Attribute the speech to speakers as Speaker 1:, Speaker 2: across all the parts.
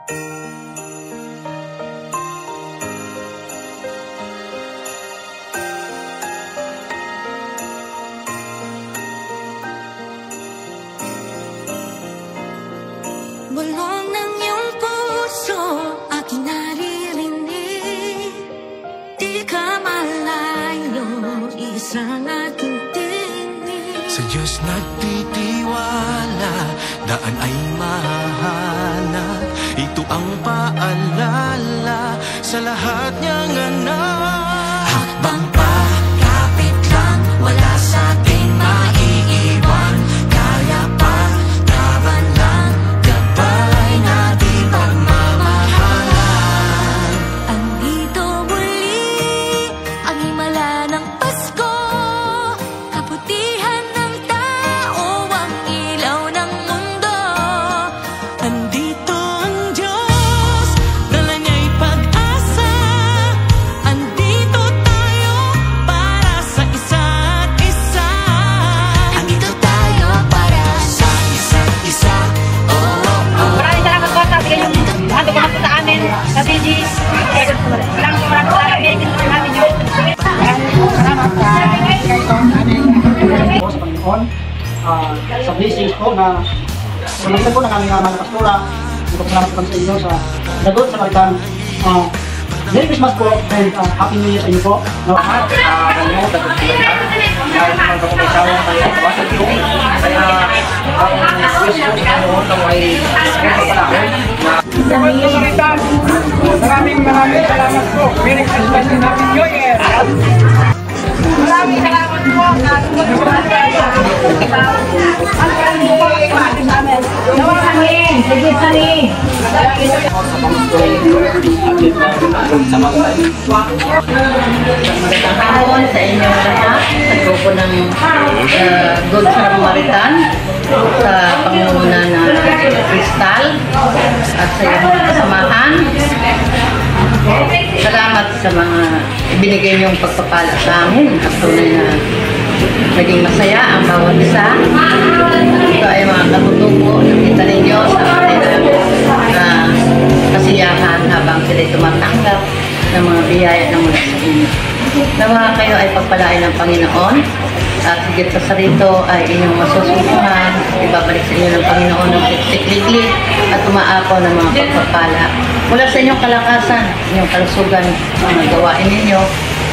Speaker 1: Bulong ng iyong puso, aking naririnig. Di ka malayo, isang aking tinig.
Speaker 2: Sa Diyos nagtitiwala, daan ay mahahanap. Ito ang paalala sa lahat niyang anak. Hakbang pa, kapit lang, wala sa ating maiiwan. Kaya pa, laban lang, gabay natin pagmamahalan.
Speaker 1: Andito muli ang himala ng Pasko, kabutihan ng tao, ang ilaw ng mundo.
Speaker 2: Andito ang Diyos, dala niya'y pag-asa. Andito tayo para sa isa't isa.
Speaker 1: Andito tayo para sa isa't isa. Oh, oh, oh.
Speaker 3: Maraming salamat po sa bigay yung hando ko na po sa amin sa DGs. Maraming salamat. Namin yun. Salamat sa
Speaker 4: Panginoon. Sa blessings po na sumagyan po ng aming mga pastora. Salamat po sa inyo sa lagot sa kalitan. Merry Christmas po and Happy New Year sa inyo po.
Speaker 5: Maraming salamat po. Merry Christmas and Happy New Year.
Speaker 3: maraming salamat po. Sige, Sani.
Speaker 6: Magandang hapon sa inyo lahat sa grupo ng Good Samaritan sa pangunguna ng Crystal at sa iyong mga kasamahan. Salamat sa mga ibinigay niyong pagpapala sa amin at tunay na naging masaya ang bawat isa. Ito ay mga katutubo na kita ninyo sa kanilang kasiyahan habang sila'y tumatanggap ng mga biyaya na mula sa inyo. Nawa kayo ay pagpalain ng Panginoon at higit sa sarito ay inyong masususungan, ibabalik sa inyo ng Panginoon ng tikliklik at umaapaw ng mga pagpapala. Mula sa inyong kalakasan, inyong kalusugan, mga gawain ninyo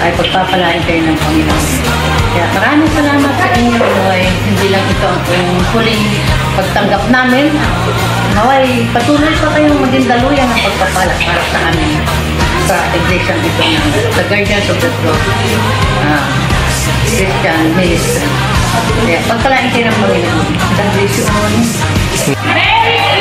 Speaker 6: ay pagpapalain kayo ng Panginoon. Kaya maraming salamat sa inyo. Naway, hindi lang ito ang huling pagtanggap namin. Naway, patuloy pa kayong maging daluyan ng pagpapala para sa amin sa iglesia ito ng The Guardians of the Throne Christian Ministry. Kaya pagpalain kayo ng Panginoon. God bless you all.